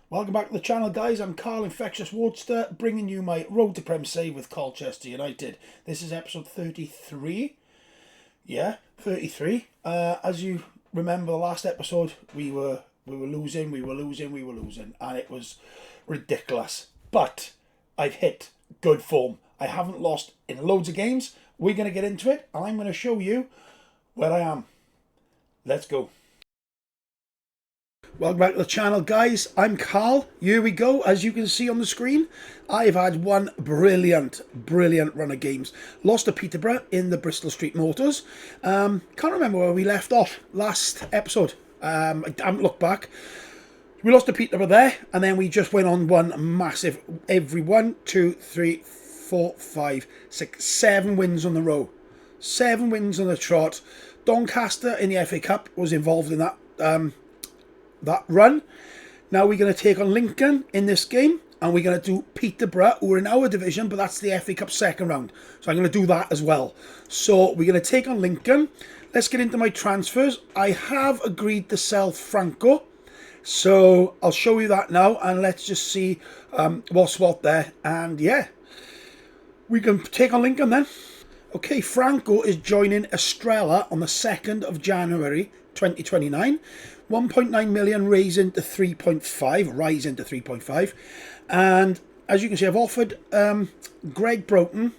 Welcome back to the channel, guys. I'm Carl Infectious Woodster, bringing you my Road to Prem save with Colchester United. This is episode 33. Yeah, 33. As you remember, the last episode we were losing, and it was ridiculous. But I've hit good form. I haven't lost in loads of games. We're going to get into it, and I'm going to show you where I am. Let's go. Welcome back to the channel, guys. I'm Carl. Here we go. As you can see on the screen, I've had one brilliant run of games. Lost to Peterborough in the Bristol Street Motors. Can't remember where we left off last episode. I haven't looked back. We lost to Peterborough there, and then we just went on one massive, every 1, 2, 3, 4, 5, 6, 7 wins on the row. 7 wins on the trot. Doncaster in the FA Cup was involved in that run. Now we're going to take on Lincoln in this game, and we're going to do Peterborough, who are in our division, but that's the FA Cup second round. So I'm going to do that as well. So we're going to take on Lincoln. Let's get into my transfers. I have agreed to sell Franco, so I'll show you that now, and let's just see what's what there. And yeah, we can take on Lincoln then. Okay, Franco is joining Estrella on the 2nd of January 2029. 1.9 million rising to 3.5, and as you can see, I've offered Greg Broughton,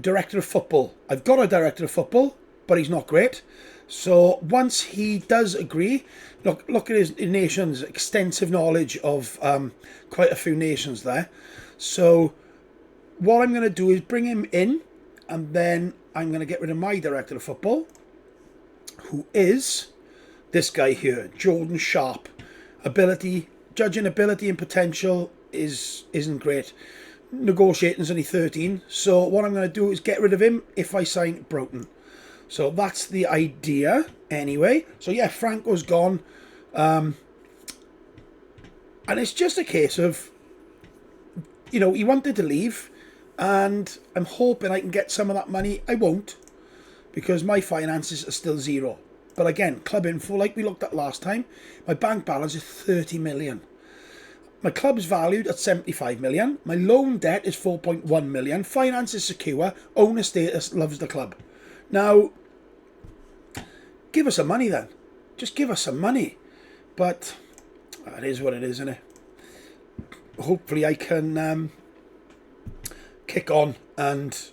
director of football. I've got a director of football, but he's not great. So once he does agree, look at his nation's extensive knowledge of quite a few nations there. So what I'm going to do is bring him in, and then I'm going to get rid of my director of football, who is this guy here, Jordan Sharp. Judging ability and potential isn't great. Negotiating's only 13. So what I'm going to do is get rid of him if I sign Broughton. So that's the idea anyway. So yeah, Franco's gone. And it's just a case of, you know, he wanted to leave, and I'm hoping I can get some of that money. I won't, because my finances are still zero. But again, club info, like we looked at last time, my bank balance is 30 million. My club's valued at 75 million. My loan debt is 4.1 million. Finance is secure. Owner status loves the club. Now, give us some money then. Just give us some money. But it is what it is, isn't it? Hopefully I can kick on and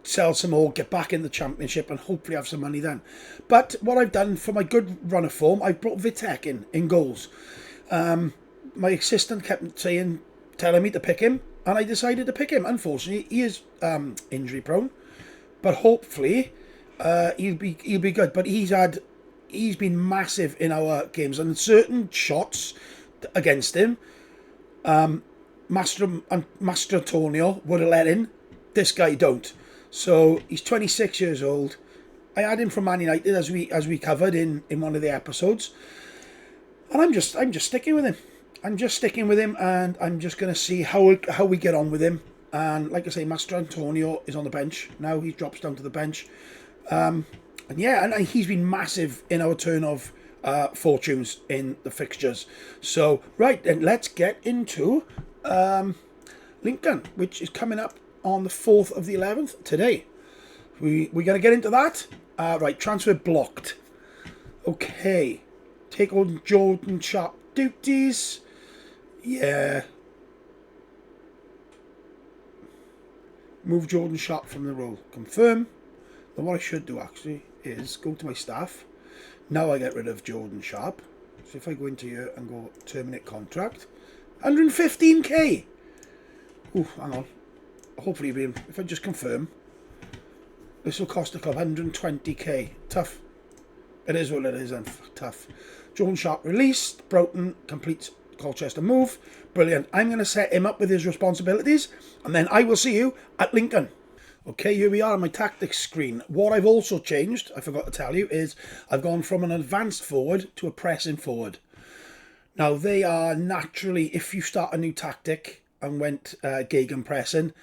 sell some more, get back in the Championship, and hopefully have some money then. But what I've done for my good run of form, I've brought Vitek in goals. My assistant kept telling me to pick him, and I decided to pick him. Unfortunately, he is injury prone, but hopefully he'll be good. But he's been massive in our games, and certain shots against him, Master Antonio would have let in. This guy don't. So he's 26 years old. I had him from Man United, as we covered in one of the episodes, and I'm just sticking with him. I'm just sticking with him, and I'm just going to see how we get on with him. And like I say, Master Antonio is on the bench now. He drops down to the bench, and yeah, and he's been massive in our turn of fortunes in the fixtures. So right then, let's get into Lincoln, which is coming up on the 4th of the 11th today. We're going to get into that. Right, transfer blocked. Okay. Take on Jordan Sharp duties. Yeah. Move Jordan Sharp from the role. Confirm. Then what I should do actually is go to my staff. Now I get rid of Jordan Sharp. So if I go into here and go terminate contract. 115k. Ooh, hang on. Hopefully, if I just confirm, this will cost the club 120k. Tough. It is what it is then. Tough. Jordan Sharp released. Broughton completes Colchester move. Brilliant. I'm going to set him up with his responsibilities, and then I will see you at Lincoln. Okay, here we are on my tactics screen. What I've also changed, I forgot to tell you, is I've gone from an advanced forward to a pressing forward. Now, they are naturally, if you start a new tactic and went gegenpressing,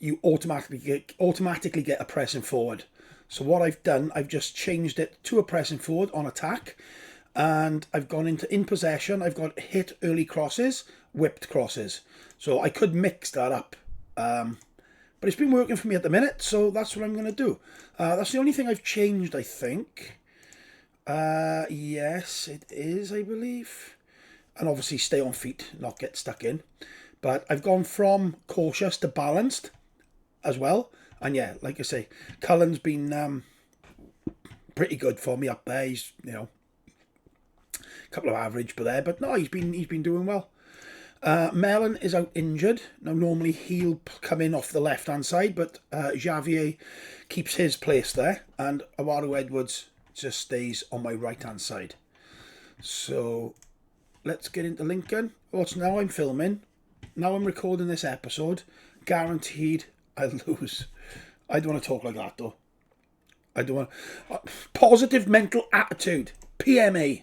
you automatically get a pressing forward. So what I've done, I've just changed it to a pressing forward on attack, and I've gone into in possession. I've got hit early crosses, whipped crosses. So I could mix that up. But it's been working for me at the minute, so that's what I'm going to do. That's the only thing I've changed, I think. Yes, it is, I believe. And obviously stay on feet, not get stuck in. But I've gone from cautious to balanced as well. And yeah, like I say, Cullen's been pretty good for me up there. He's, you know, a couple of average but there. But no, he's been doing well. Mellon is out injured. Now, normally he'll come in off the left-hand side, but Xavier keeps his place there, and Awaru Edwards just stays on my right-hand side. So, let's get into Lincoln. Oh, so now I'm filming. Now I'm recording this episode. Guaranteed I'll lose. I don't want to talk like that, though. I don't want positive mental attitude. PMA.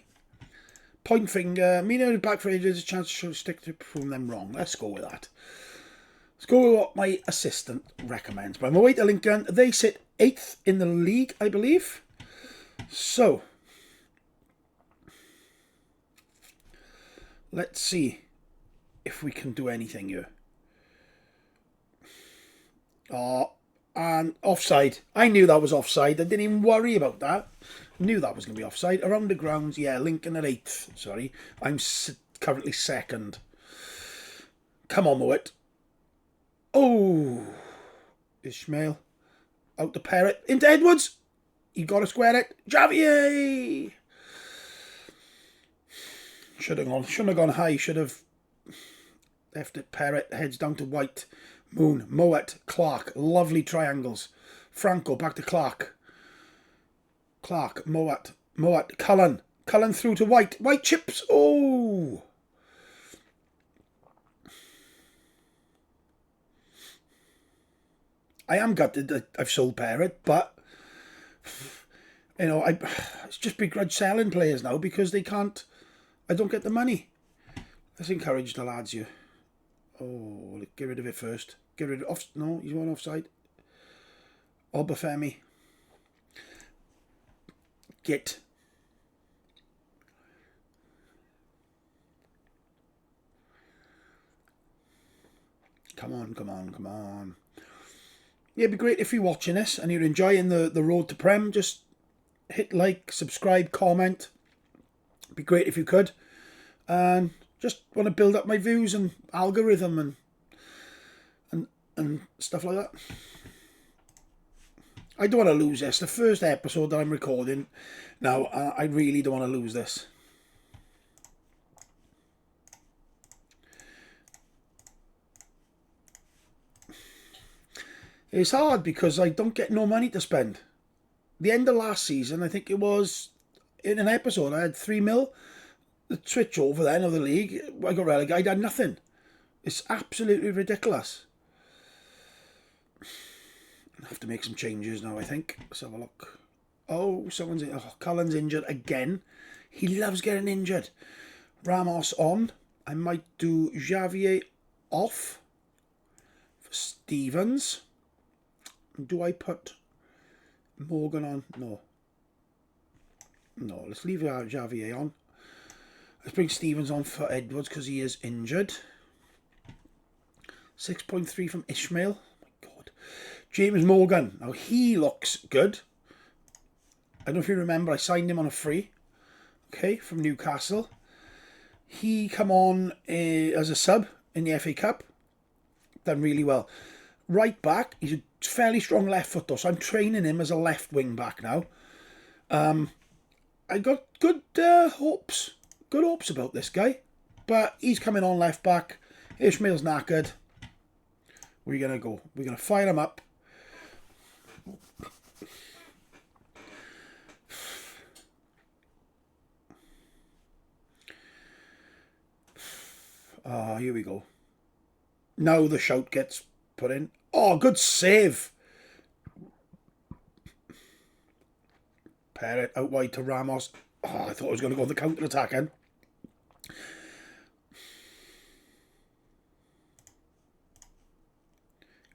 Point finger, meaning back for ages, a chance to stick to prove them wrong. Let's go with that. Let's go with what my assistant recommends. But I'm away to Lincoln. They sit 8th in the league, I believe. So, let's see if we can do anything here. Oh, and offside. I knew that was offside. I didn't even worry about that. Knew that was going to be offside. Around the grounds, yeah, Lincoln at 8th. Sorry. I'm currently 2nd. Come on, Moet. Oh. Ishmael. Out to Perrott. Into Edwards. You got to square it. Xavier. Shouldn't have gone high. Should have left it. Perrott. Heads down to White. Moon. Moet. Clark. Lovely triangles. Franco. Back to Clark. Clark, Moet, Cullen through to White. White chips. Oh. I am gutted that I've sold Perrott, but you know, it's just begrudge selling players now because they can't. I don't get the money. Let's encourage the lads here. Oh, get rid of it first. Get rid of off. No, he's one offside. Obafemi. Get. Come on. Yeah, it'd be great if you're watching this and you're enjoying the road to Prem. Just hit like, subscribe, comment. It'd be great if you could. And just want to build up my views and algorithm and stuff like that. I don't want to lose this. The first episode that I'm recording now, I really don't want to lose this. It's hard because I don't get no money to spend. The end of last season, I think it was, in an episode, I had 3 mil. The switch over then of the league, I got relegated, I had nothing. It's absolutely ridiculous. I have to make some changes now, I think. Let's have a look. Oh, Cullen's injured again. He loves getting injured. Ramos on. I might do Xavier off for Stevens. Do I put Morgan on? No, let's leave Xavier on. Let's bring Stevens on for Edwards because he is injured. 6.3 from Ishmael. Oh my God. James Morgan. Now he looks good. I don't know if you remember, I signed him on a free. Okay, from Newcastle. He come on as a sub in the FA Cup. Done really well. Right back, he's a fairly strong left foot though, so I'm training him as a left wing back now. I got good hopes. Good hopes about this guy. But he's coming on left back. Ishmael's knackered. We're going to go. We're going to fire him up. Here we go. Now the shout gets put in. Oh, good save. Perrott out wide to Ramos. Oh, I thought I was going to go the counter-attacking.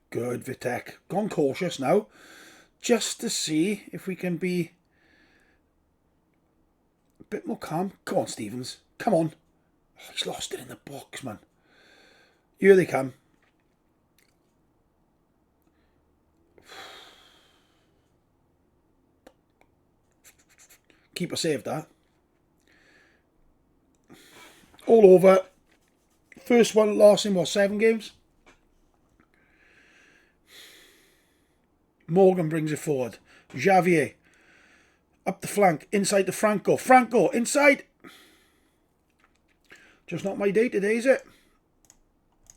Good, Vitek. Gone cautious now. Just to see if we can be bit more calm. Come on, Stevens. Come on. Oh, he's lost it in the box, man. Here they come. Keeper saved that. All over. First one lost in, what, 7 games? Morgan brings it forward. Xavier. Up the flank. Inside to Franco. Franco, inside. Just not my day today, is it?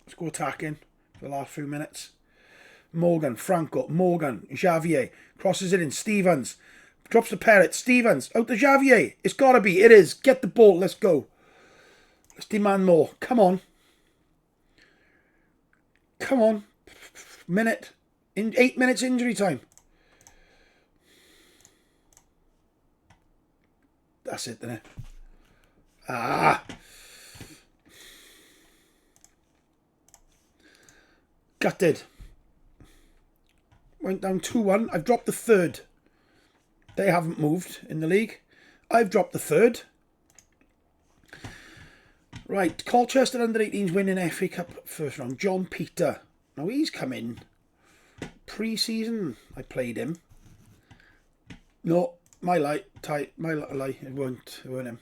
Let's go attacking for the last few minutes. Morgan, Franco, Morgan, Xavier. Crosses it in. Stevens. Drops the Perrett. Stevens. Out to Xavier. It's got to be. It is. Get the ball. Let's go. Let's demand more. Come on. Come on. Minute. In 8 minutes injury time. That's it, isn't it? Ah. Gutted. Went down 2-1. I've dropped the third. They haven't moved in the league. I've dropped the third. Right, Colchester under-18s winning FA Cup first round. John Peter. Now he's come in. Pre-season, I played him. No, my lie. It weren't him.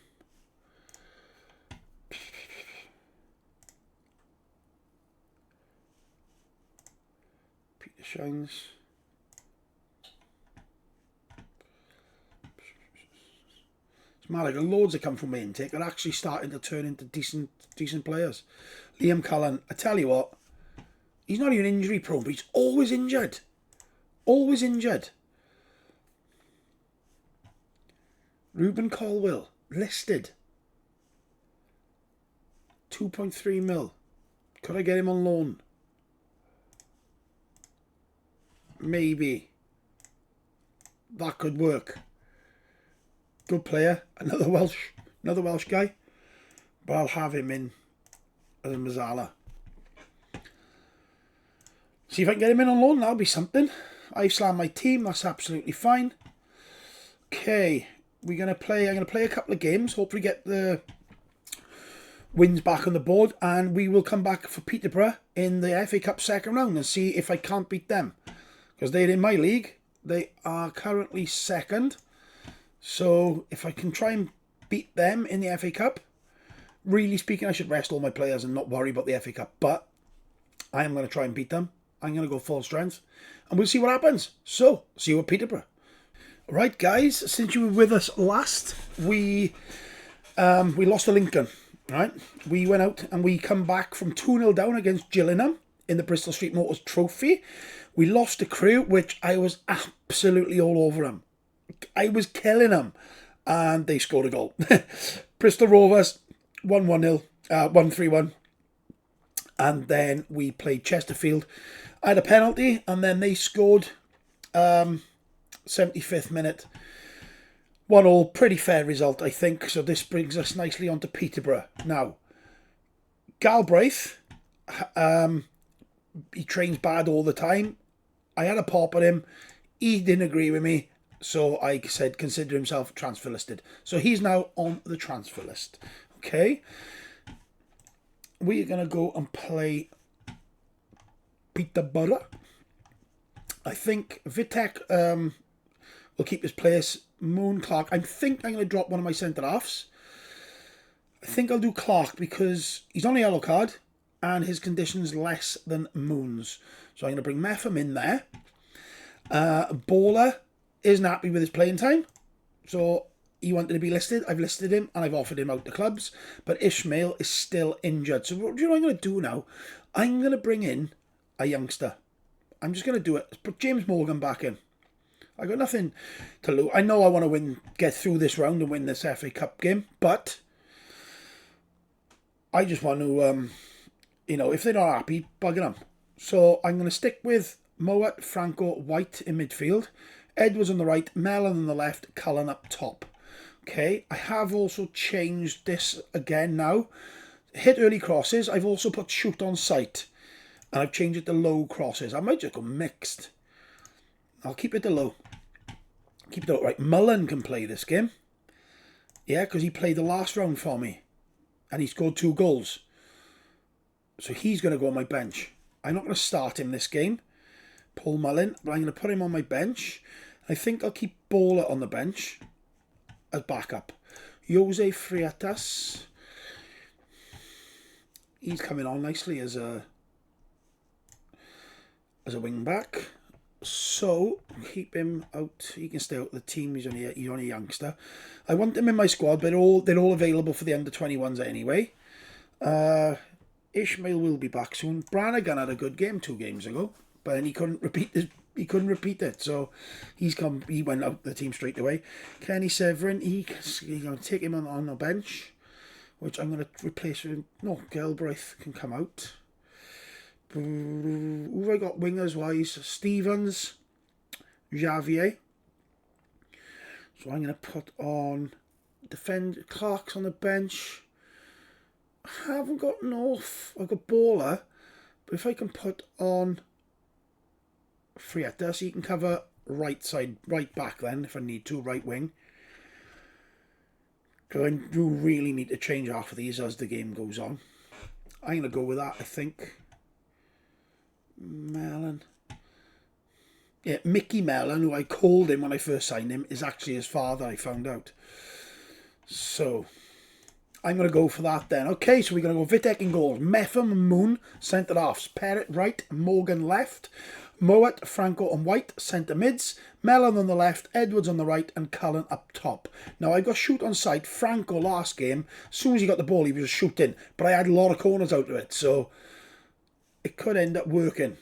Peter Shines. It's mad, like loads that come from my intake are actually starting to turn into decent players. Liam Cullen, I tell you what, he's not even injury prone, but he's always injured. Always injured. Ruben Colwell, listed. 2.3 mil. Could I get him on loan? Maybe. That could work. Good player. Another Welsh guy. But I'll have him in as a Mazzala. See if I can get him in on loan. That'll be something. I've slammed my team. That's absolutely fine. Okay. I'm going to play a couple of games. Hopefully get the wins back on the board. And we will come back for Peterborough in the FA Cup second round and see if I can't beat them. Because they're in my league. They are currently second. So if I can try and beat them in the FA Cup, really speaking, I should rest all my players and not worry about the FA Cup. But I am going to try and beat them. I'm going to go full strength. And we'll see what happens. So, see you at Peterborough. Right, guys, since you were with us last, we lost to Lincoln. Right? We went out and we come back from 2-0 down against Gillingham in the Bristol Street Motors Trophy. We lost to Crewe, which I was absolutely all over them. I was killing them. And they scored a goal. Bristol Rovers, 1-1-0, 1-3-1. And then we played Chesterfield. I had a penalty, and then they scored 75th minute. 1-1, pretty fair result, I think. So this brings us nicely on to Peterborough. Now, Galbraith, he trains bad all the time. I had a pop at him. He didn't agree with me. So I said, consider himself transfer listed. So he's now on the transfer list. Okay. We are going to go and play Peterborough. I think Vitek will keep his place. Moon, Clark. I think I'm going to drop one of my centre-halves. I think I'll do Clark because he's on a yellow card and his condition's less than Moon's. So I'm going to bring Meffam in there. Bowler isn't happy with his playing time. So he wanted to be listed. I've listed him and I've offered him out to clubs. But Ishmael is still injured. So what do you know what I'm going to do now? I'm going to bring in a youngster. I'm just going to do it. Let's put James Morgan back in. I got nothing to lose. I know I want to get through this round and win this FA Cup game. But I just want to, if they're not happy, bugger them. So I'm going to stick with Mowat, Franco, White in midfield. Edwards on the right, Mellon on the left, Cullen up top. Okay, I have also changed this again now. Hit early crosses. I've also put shoot on sight. And I've changed it to low crosses. I might just go mixed. I'll keep it to low. Keep it low. Right, Mullen can play this game. Yeah, because he played the last round for me. And he scored 2 goals. So he's going to go on my bench. I'm not going to start him this game, Paul Mullin, but I'm going to put him on my bench. I think I'll keep Bowler on the bench as backup. Jose Freitas. He's coming on nicely as a wing back. So keep him out. He can stay out of the team. He's only a youngster. I want him in my squad, but they're all available for the under-21s anyway. Ishmael will be back soon. Brannigan had a good game 2 games ago, but then he couldn't repeat it. So he went out the team straight away. Kenny Severin, he's going to take him on the bench, which I'm going to replace with. No, Galbraith can come out. Who have I got wingers wise? Stevens, Javier. So I'm going to put on Clark's on the bench. I haven't got enough. I've got Bowler, but if I can put on Frietta, so he can cover right back then if I need to, right wing. Because I do really need to change half of these as the game goes on. I'm going to go with that, I think. Mellon. Yeah, Mickey Mellon, who I called him when I first signed him, is actually his father, I found out. So I'm going to go for that then. Okay, so we're going to go Vitek in goals. Metham and Moon, centre-halves. Perrett right, Morgan left. Mowat, Franco and White, centre mids. Mellon on the left, Edwards on the right, and Cullen up top. Now, I got shoot on sight. Franco last game, as soon as he got the ball, he was shooting. But I had a lot of corners out of it, so it could end up working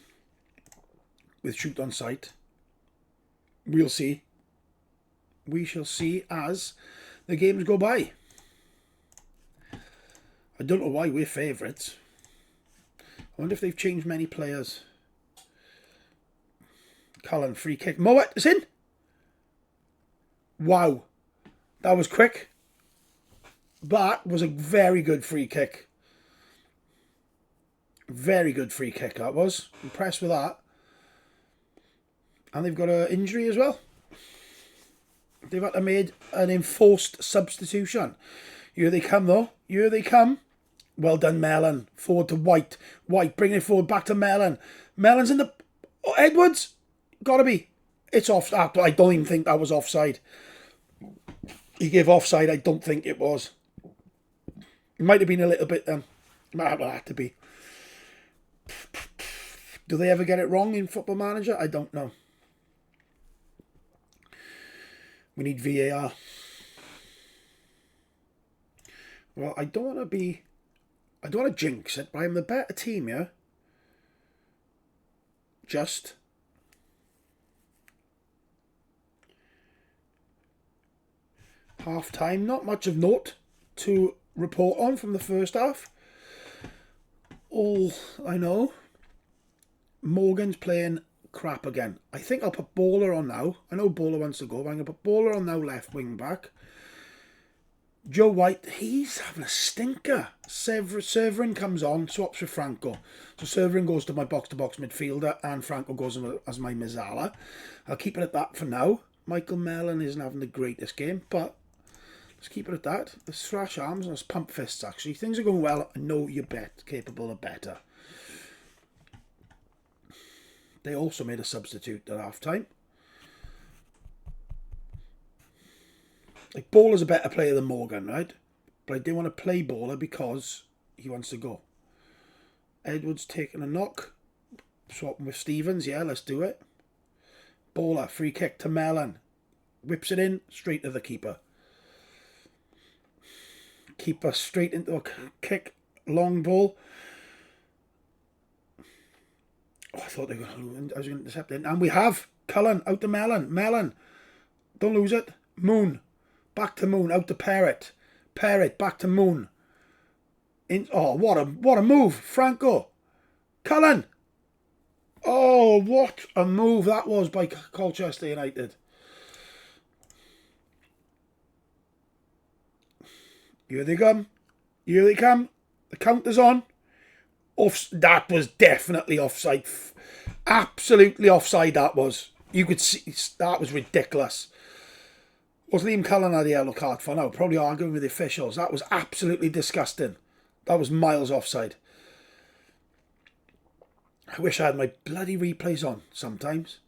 with shoot on sight. We'll see. We shall see as the games go by. I don't know why we're favourites. I wonder if they've changed many players. Cullen, free kick. Mowat is in. Wow. That was quick. That was a very good free kick. Very good free kick, that was. Impressed with that. And they've got an injury as well. They've had to make an enforced substitution. Here they come, though. Here they come. Well done, Mellon. Forward to White. White, bringing it forward back to Mellon. Mellon's in the... Oh, Edwards! Gotta be. It's off. I don't even think that was offside. He gave offside. I don't think it was. It might have been a little bit then. It might have to be. Do they ever get it wrong in Football Manager? I don't know. We need VAR. Well, I don't want to jinx it, but I'm the better team, yeah? Just. Half time, not much of note to report on from the first half. All I know, Morgan's playing crap again. I think I'll put Bowler on now. I know Bowler wants to go, but I'm going to put Bowler on now, left wing back. Joe White, he's having a stinker. Severin comes on, swaps with Franco. So Severin goes to my box-to-box midfielder and Franco goes as my Mazzala. I'll keep it at that for now. Michael Mellon isn't having the greatest game, but let's keep it at that. Let's thrash arms and let's pump fists, actually. Things are going well. I know you're capable of better. They also made a substitute at half-time. Like, Bowler's a better player than Morgan, right? But I didn't want to play Bowler because he wants to go. Edwards taking a knock. Swapping with Stevens. Yeah, let's do it. Bowler, free kick to Mellon. Whips it in, straight to the keeper. Keeper straight into a kick. Long ball. Oh, I thought they were going to, I was going to intercept it. And we have Cullen out to Mellon. Mellon. Don't lose it. Moon. Back to Moon. Out to Perrett. Perrett. Back to Moon. Oh, what a move. Franco. Cullen. Oh, what a move that was by Colchester United. Here they come. Here they come. The counter's on. That was definitely offside. Absolutely offside that was. You could see, that was ridiculous. What's Liam Cullen had a yellow card for now? Probably arguing with the officials. That was absolutely disgusting. That was miles offside. I wish I had my bloody replays on sometimes.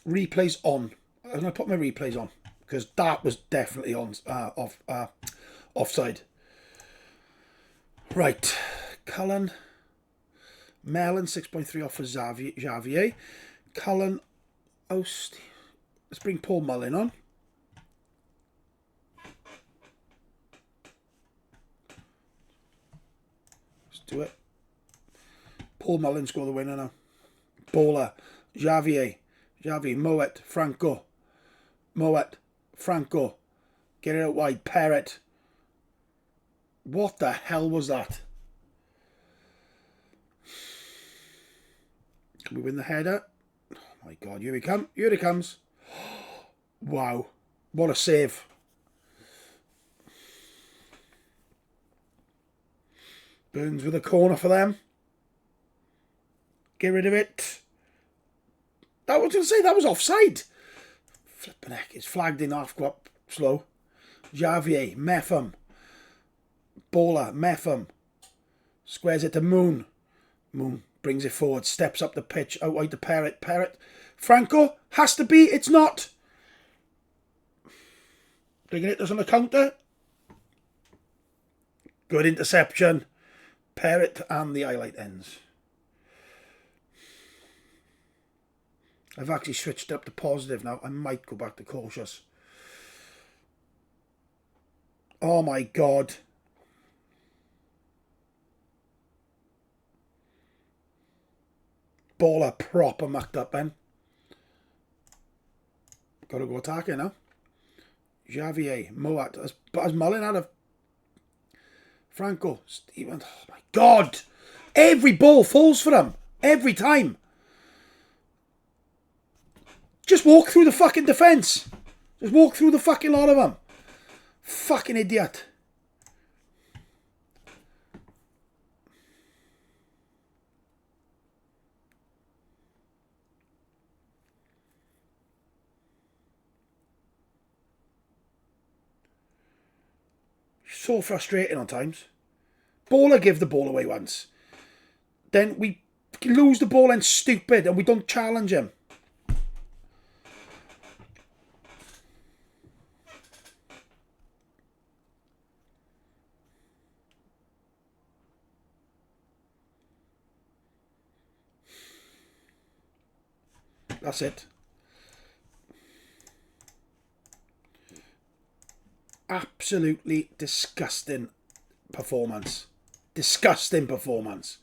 Replays on. I'm going to put my replays on because that was definitely on offside. Right. Cullen. Mellon 6.3 off for Xavier. Cullen. Oh, let's bring Paul Mullin on. Let's do it. Paul Mullin score the winner now. Bowler. Xavier, Moet, Franco. Moet, Franco. Get it out wide. Parrott. What the hell was that? Can we win the header? Oh my God, here we come. Here it comes. Wow. What a save. Burns with a corner for them. Get rid of it. That was going to say that was offside. Flipping heck, it's flagged in half. Go up slow. Xavier, Meffam. Bowler, Meffam. Squares it to Moon. Moon brings it forward, steps up the pitch, out wide to Parrott. Parrott. Franco, has to be, it's not. Bringing it, doesn't a counter. Good interception. Parrott and the highlight ends. I've actually switched up to positive now. I might go back to cautious. Oh my God. Bowler proper mucked up then. Got to go attacking now. Xavier, Moet. But as Mullin had a... Franco, Stephen. Oh my God. Every ball falls for him. Every time. Just walk through the fucking defence. Just walk through the fucking lot of them. Fucking idiot. So frustrating on times. Bowler give the ball away once. Then we lose the ball and stupid and we don't challenge him. That's it. Absolutely disgusting performance. Disgusting performance.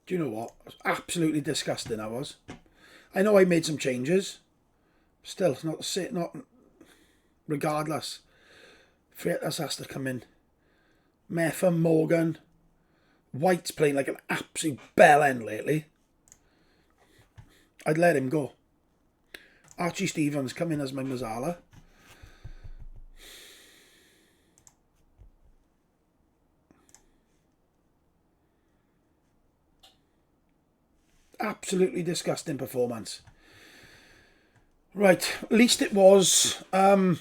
Do you know what? Absolutely disgusting I was. I know I made some changes. Still, not regardless. Freitas has to come in. Meffam, Morgan. White's playing like an absolute bell end lately. I'd let him go. Archie Stevens come in as my Mazzala. Absolutely disgusting performance. Right, at least it was the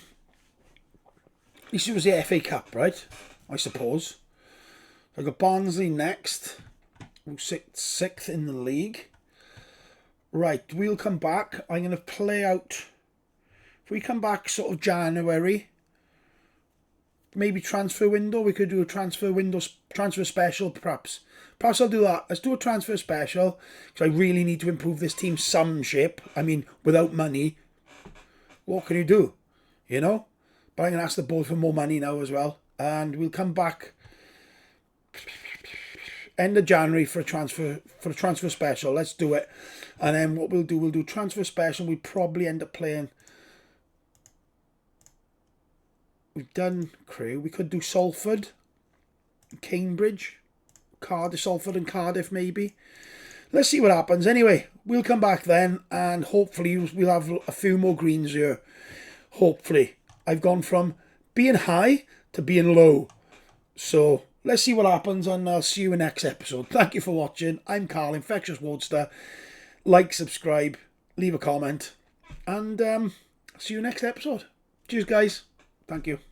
FA Cup, right? I suppose. I got Barnsley next, sixth in the league. Right, we'll come back. I'm going to play out. If we come back sort of January, maybe transfer window. We could do a transfer special, perhaps. Perhaps I'll do that. Let's do a transfer special because I really need to improve this team some shape. I mean, without money, what can you do? You know? But I'm going to ask the board for more money now as well. And we'll come back end of January for a transfer special. Let's do it. And then what we'll do transfer special. We probably end up playing We've done Crewe. We could do Salford, Cambridge, Cardiff, Salford and Cardiff maybe. Let's see what happens. Anyway, we'll come back then and hopefully we'll have a few more greens here. Hopefully. I've gone from being high to being low. So let's see what happens and I'll see you in the next episode. Thank you for watching. I'm Carl, Infectious Woadster. Like, subscribe, leave a comment and see you next episode. Cheers guys. Thank you.